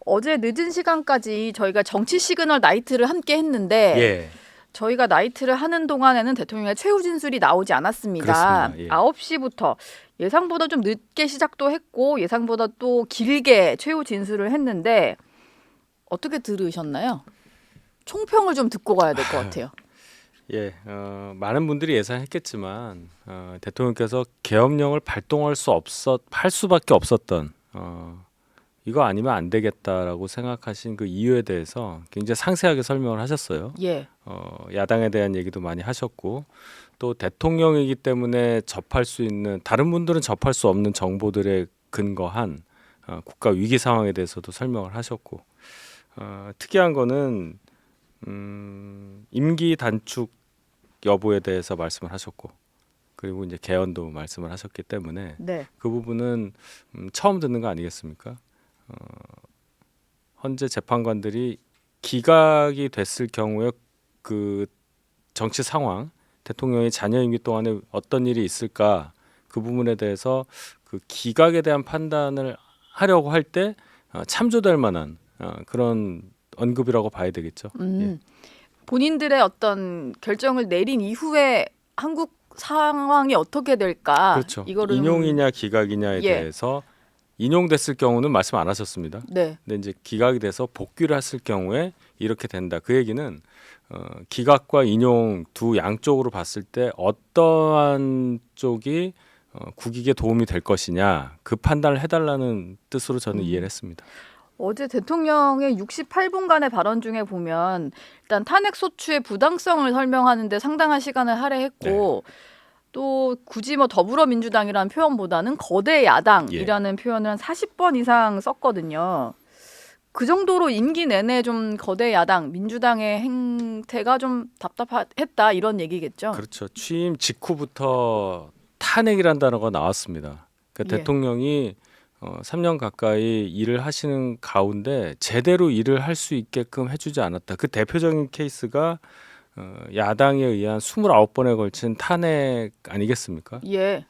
어제 늦은 시간까지 저희가 정치 시그널 나이트를 함께 했는데 예, 저희가 나이트를 하는 동안에는 대통령의 최후 진술이 나오지 않았습니다. 그렇습니다. 예. 9시부터 예상보다 좀 늦게 시작도 했고 예상보다 또 길게 최후 진술을 했는데 어떻게 들으셨나요? 총평을 좀 듣고 가야 될 것 같아요. 예, 많은 분들이 예상했겠지만 대통령께서 계엄령을 할 수밖에 없었던 이거 아니면 안 되겠다라고 생각하신 그 이유에 대해서 굉장히 상세하게 설명을 하셨어요. 예. 야당에 대한 얘기도 많이 하셨고 또 대통령이기 때문에 접할 수 있는 다른 분들은 접할 수 없는 정보들에 근거한 국가 위기 상황에 대해서도 설명을 하셨고 특이한 거는 임기 단축 여부에 대해서 말씀을 하셨고 그리고 이제 개헌도 말씀을 하셨기 때문에 네. 그 부분은 처음 듣는 거 아니겠습니까? 현재 재판관들이 기각이 됐을 경우에 그 정치 상황, 대통령의 자녀 임기 동안에 어떤 일이 있을까 그 부분에 대해서 그 기각에 대한 판단을 하려고 할 때 참조될 만한 그런 언급이라고 봐야 되겠죠. 예. 본인들의 어떤 결정을 내린 이후에 한국 상황이 어떻게 될까? 그렇죠. 이거를 인용이냐 기각이냐에 예. 대해서 인용됐을 경우는 말씀 안 하셨습니다. 네. 근데 이제 기각이 돼서 복귀를 했을 경우에 이렇게 된다. 그 얘기는 기각과 인용 두 양쪽으로 봤을 때 어떠한 쪽이 국익에 도움이 될 것이냐 그 판단을 해달라는 뜻으로 저는 이해를 했습니다. 어제 대통령의 68분간의 발언 중에 보면 일단 탄핵 소추의 부당성을 설명하는데 상당한 시간을 할애했고 또 굳이 뭐 더불어민주당이라는 표현보다는 거대 야당이라는 표현을 한 40번 이상 썼거든요. 그 정도로 임기 내내 좀 거대 야당, 민주당의 행태가 좀 답답했다 이런 얘기겠죠. 그렇죠. 취임 직후부터 탄핵이란 단어가 나왔습니다. 그러니까 예. 대통령이 3년 가까이 일을 하시는 가운데 제대로 일을 할 수 있게끔 해주지 않았다. 그 대표적인 케이스가 야당에 의한 29번에 걸친 탄핵 아니겠습니까? 예.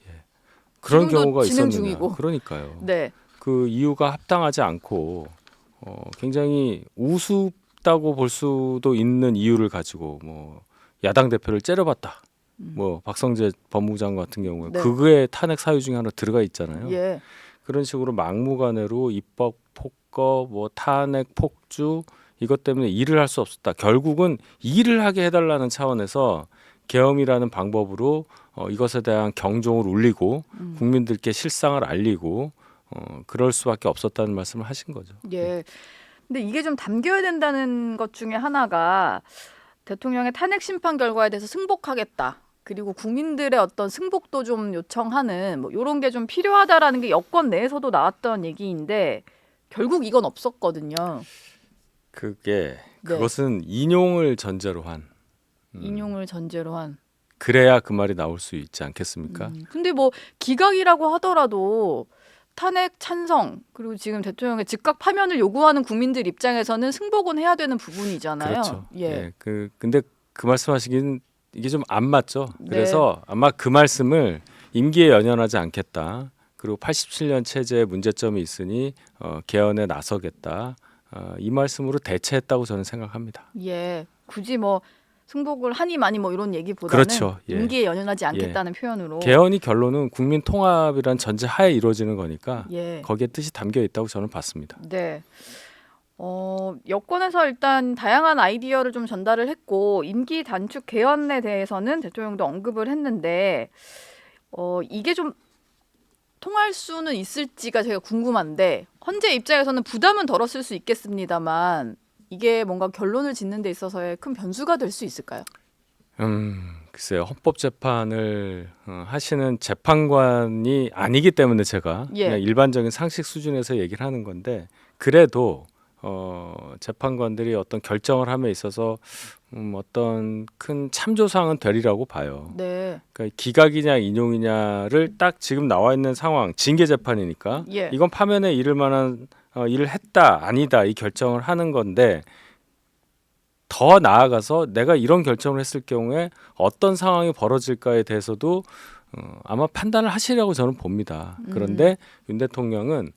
그런 지금도 경우가 진행 있었느냐. 중이고. 그러니까요. 네. 그 이유가 합당하지 않고 굉장히 우습다고 볼 수도 있는 이유를 가지고 뭐 야당 대표를 째려봤다. 뭐 박성재 법무부 장관 같은 경우에 네. 그거에 탄핵 사유 중에 하나 들어가 있잖아요. 예. 그런 식으로 막무가내로 입법 폭거, 뭐 탄핵 폭주 이것 때문에 일을 할 수 없었다. 결국은 일을 하게 해달라는 차원에서 계엄이라는 방법으로 이것에 대한 경종을 울리고 국민들께 실상을 알리고 그럴 수밖에 없었다는 말씀을 하신 거죠. 예. 근데 이게 좀 담겨야 된다는 것 중에 하나가 대통령의 탄핵 심판 결과에 대해서 승복하겠다. 그리고 국민들의 어떤 승복도 좀 요청하는 뭐 이런 게 좀 필요하다라는 게 여권 내에서도 나왔던 얘기인데 결국 이건 없었거든요. 네. 그것은 인용을 전제로 한 인용을 전제로 한. 그래야 그 말이 나올 수 있지 않겠습니까? 근데 뭐 기각이라고 하더라도 탄핵 찬성 그리고 지금 대통령의 즉각 파면을 요구하는 국민들 입장에서는 승복은 해야 되는 부분이잖아요. 그렇죠. 예. 근데 그 말씀하시긴 이게 좀 안 맞죠. 네. 그래서 아마 그 말씀을 임기에 연연하지 않겠다. 그리고 87년 체제에 문제점이 있으니 개헌에 나서겠다. 이 말씀으로 대체했다고 저는 생각합니다. 예. 굳이 뭐 승복을 하니 많이 뭐 이런 얘기보다는 그렇죠. 예. 임기에 연연하지 않겠다는 표현으로. 개헌이 결론은 국민 통합이란 전제 하에 이루어지는 거니까 예. 거기에 뜻이 담겨 있다고 저는 봤습니다. 네. 여권에서 일단 다양한 아이디어를 좀 전달을 했고 임기 단축 개헌에 대해서는 대통령도 언급을 했는데 이게 좀 통할 수는 있을지가 제가 궁금한데 헌재 입장에서는 부담은 덜었을 수 있겠습니다만 이게 뭔가 결론을 짓는 데 있어서의 큰 변수가 될 수 있을까요? 글쎄요. 헌법재판을 하시는 재판관이 아니기 때문에 제가 예. 그냥 일반적인 상식 수준에서 얘기를 하는 건데 그래도 재판관들이 어떤 결정을 함에 있어서 어떤 큰 참조사항은 되리라고 봐요. 네. 그러니까 기각이냐 인용이냐를 딱 지금 나와 있는 상황 징계 재판이니까 예. 이건 파면에 이를 만한 일을 했다 아니다 이 결정을 하는 건데 더 나아가서 내가 이런 결정을 했을 경우에 어떤 상황이 벌어질까에 대해서도 아마 판단을 하시려고 저는 봅니다. 그런데 윤 대통령은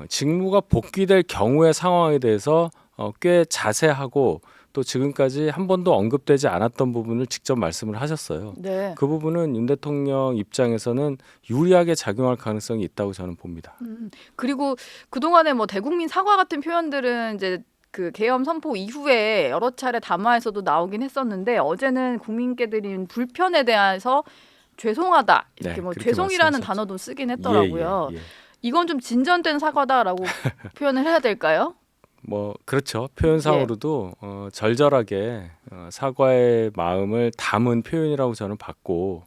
직무가 복귀될 경우의 상황에 대해서 꽤 자세하고 또 지금까지 한 번도 언급되지 않았던 부분을 직접 말씀을 하셨어요. 네. 그 부분은 윤 대통령 입장에서는 유리하게 작용할 가능성이 있다고 저는 봅니다. 그리고 그동안에 뭐 대국민 사과 같은 표현들은 이제 그 계엄 선포 이후에 여러 차례 담화에서도 나오긴 했었는데 어제는 국민께 드린 불편에 대해서 죄송하다 이렇게 네, 뭐 그렇게 죄송이라는 말씀하셨죠. 단어도 쓰긴 했더라고요. 예. 이건 좀 진전된 사과다라고 표현을 해야 될까요? 뭐 그렇죠. 예. 표현상으로도 절절하게 사과의 마음을 담은 표현이라고 저는 봤고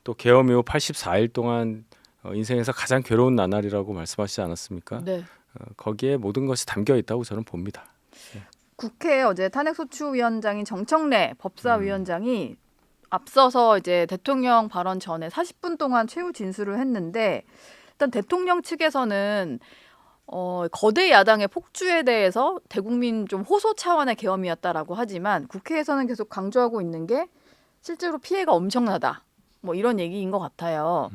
또 계엄 이후 84일 동안 인생에서 가장 괴로운 나날이라고 말씀하시지 않았습니까? 네. 거기에 모든 것이 담겨 있다고 저는 봅니다. 국회 어제 탄핵소추위원장인 정청래 법사위원장이 앞서서 이제 대통령 발언 전에 40분 동안 최후 진술을 했는데 일단 대통령 측에서는 거대 야당의 폭주에 대해서 대국민 좀 호소 차원의 계엄이었다라고 하지만 국회에서는 계속 강조하고 있는 게 실제로 피해가 엄청나다. 뭐 이런 얘기인 것 같아요.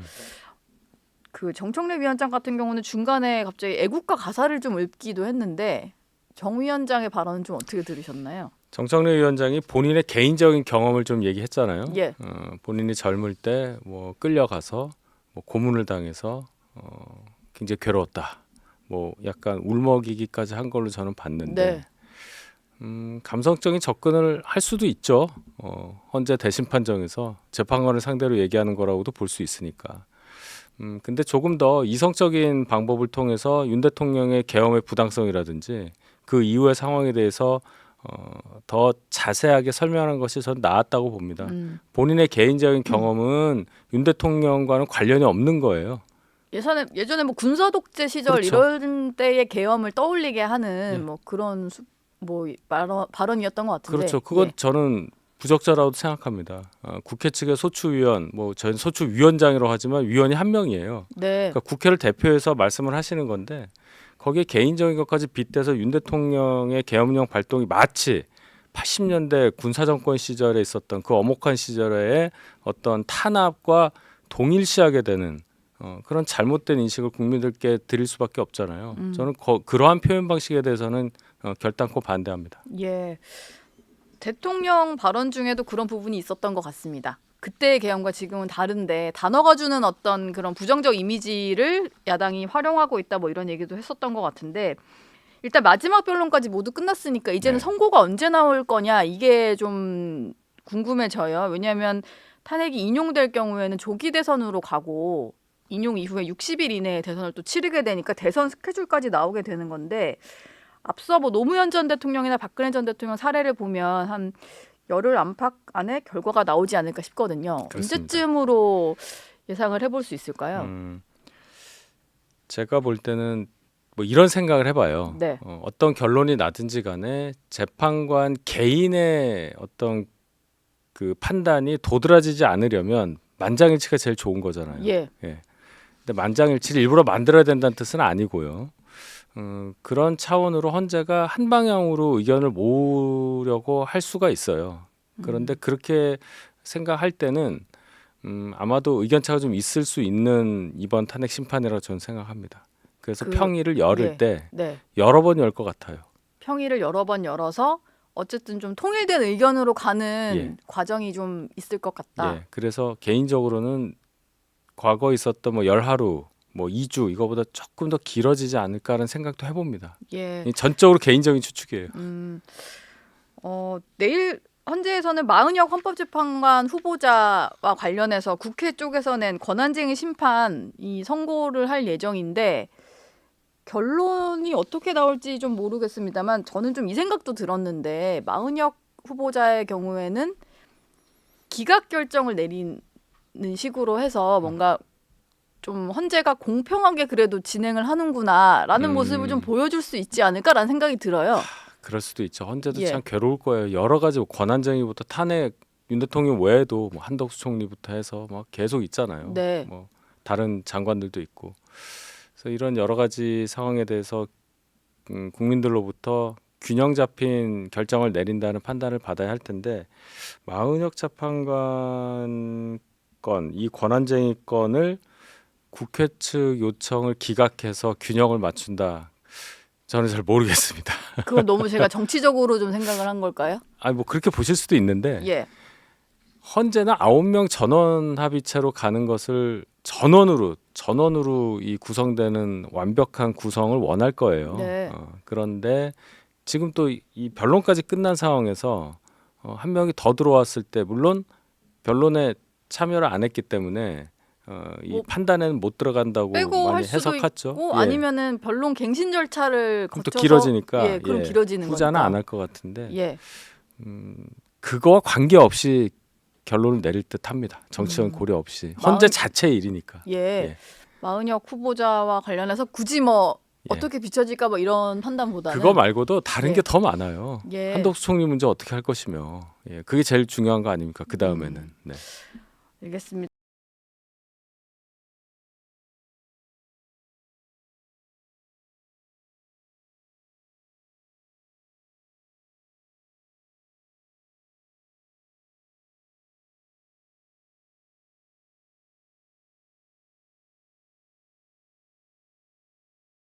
그 정청래 위원장 같은 경우는 중간에 갑자기 애국가 가사를 좀 읊기도 했는데 정 위원장의 발언은 좀 어떻게 들으셨나요? 정청래 위원장이 본인의 개인적인 경험을 좀 얘기했잖아요. 예. 본인이 젊을 때 뭐 끌려가서 뭐 고문을 당해서 굉장히 괴로웠다. 뭐 약간 울먹이기까지 한 걸로 저는 봤는데 감성적인 접근을 할 수도 있죠. 헌재 대심판정에서 재판관을 상대로 얘기하는 거라고도 볼 수 있으니까. 근데 조금 더 이성적인 방법을 통해서 윤 대통령의 계엄의 부당성이라든지 그 이후의 상황에 대해서 더 자세하게 설명하는 것이 전 나았다고 봅니다. 본인의 개인적인 경험은 윤 대통령과는 관련이 없는 거예요. 예전에 뭐 군사 독재 시절 그렇죠. 이런 때의 계엄을 떠올리게 하는 예. 뭐 그런 발언이었던 것 같은데. 그렇죠. 그건 예. 저는 부적절하다고 생각합니다. 국회 측의 소추위원, 뭐 저는 소추위원장이라고 하지만 위원이 한 명이에요. 네. 그러니까 국회를 대표해서 말씀을 하시는 건데 거기에 개인적인 것까지 빗대서 윤 대통령의 계엄령 발동이 마치 80년대 군사정권 시절에 있었던 그 엄혹한 시절의 어떤 탄압과 동일시하게 되는 그런 잘못된 인식을 국민들께 드릴 수밖에 없잖아요. 저는 그러한 표현 방식에 대해서는 결단코 반대합니다. 예. 대통령 발언 중에도 그런 부분이 있었던 것 같습니다. 그때의 계엄과 지금은 다른데 단어가 주는 어떤 그런 부정적 이미지를 야당이 활용하고 있다 뭐 이런 얘기도 했었던 것 같은데 일단 마지막 변론까지 모두 끝났으니까 이제는 네. 선고가 언제 나올 거냐 이게 좀 궁금해져요. 왜냐하면 탄핵이 인용될 경우에는 조기 대선으로 가고 인용 이후에 60일 이내에 대선을 또 치르게 되니까 대선 스케줄까지 나오게 되는 건데 앞서 뭐 노무현 전 대통령이나 박근혜 전 대통령 사례를 보면 한 열흘 안팎 안에 결과가 나오지 않을까 싶거든요. 그렇습니다. 언제쯤으로 예상을 해볼 수 있을까요? 제가 볼 때는 뭐 이런 생각을 해봐요. 네. 어떤 결론이 나든지 간에 재판관 개인의 어떤 그 판단이 도드라지지 않으려면 만장일치가 제일 좋은 거잖아요. 예. 근데 만장일치를 일부러 만들어야 된다는 뜻은 아니고요. 그런 차원으로 헌재가 한 방향으로 의견을 모으려고 할 수가 있어요. 그런데 그렇게 생각할 때는 아마도 의견차가 좀 있을 수 있는 이번 탄핵 심판이라고 저는 생각합니다. 그래서 평일을 열을 예. 때 네. 여러 번 열 것 같아요. 평일을 여러 번 열어서 어쨌든 좀 통일된 의견으로 가는 예. 과정이 좀 있을 것 같다. 예, 그래서 개인적으로는 과거 있었던 뭐 열하루, 뭐 2주 이거보다 조금 더 길어지지 않을까라는 생각도 해봅니다. 예. 이 전적으로 개인적인 추측이에요. 내일 헌재에서는 마은혁 헌법재판관 후보자와 관련해서 국회 쪽에서 낸 권한쟁의 심판 이 선고를 할 예정인데 결론이 어떻게 나올지 좀 모르겠습니다만 저는 좀 이 생각도 들었는데 마은혁 후보자의 경우에는 기각 결정을 내리는 식으로 해서 뭔가 좀 헌재가 공평하게 그래도 진행을 하는구나라는 모습을 좀 보여줄 수 있지 않을까라는 생각이 들어요. 그럴 수도 있죠. 헌재도 예. 참 괴로울 거예요. 여러 가지 권한쟁의부터 탄핵 윤 대통령 외에도 뭐 한덕수 총리부터 해서 막 계속 있잖아요. 네. 뭐 다른 장관들도 있고. 그래서 이런 여러 가지 상황에 대해서 국민들로부터 균형 잡힌 결정을 내린다는 판단을 받아야 할 텐데 마은혁 재판관 건 이 권한쟁의 건을 국회 측 요청을 기각해서 균형을 맞춘다. 저는 잘 모르겠습니다. 그건 너무 제가 정치적으로 좀 생각을 한 걸까요? 아니 뭐 그렇게 보실 수도 있는데 예. 헌재는 9명 전원 합의체로 가는 것을 전원으로 이 구성되는 완벽한 구성을 원할 거예요. 네. 그런데 지금 또 이 변론까지 끝난 상황에서 한 명이 더 들어왔을 때 물론 변론에 참여를 안 했기 때문에 이 뭐 판단에는 못 들어간다고 빼고 할 많이 수도 해석했죠. 있고 예. 아니면은 변론 갱신 절차를 그럼 거쳐서 또 길어지니까 예, 그럼 예. 길어지는 후자는 거니까. 안 할 것 같은데 예. 그거와 관계없이 결론을 내릴 듯합니다. 정치적 고려 없이 헌재 마음- 자체의 일이니까. 예. 예. 마은혁 후보자와 관련해서 굳이 뭐 예. 어떻게 비춰질까 뭐 이런 판단보다는 그거 말고도 다른 예. 게 더 많아요. 예. 한덕수 총리 문제 어떻게 할 것이며, 예, 그게 제일 중요한 거 아닙니까? 그 다음에는. 네. 알겠습니다.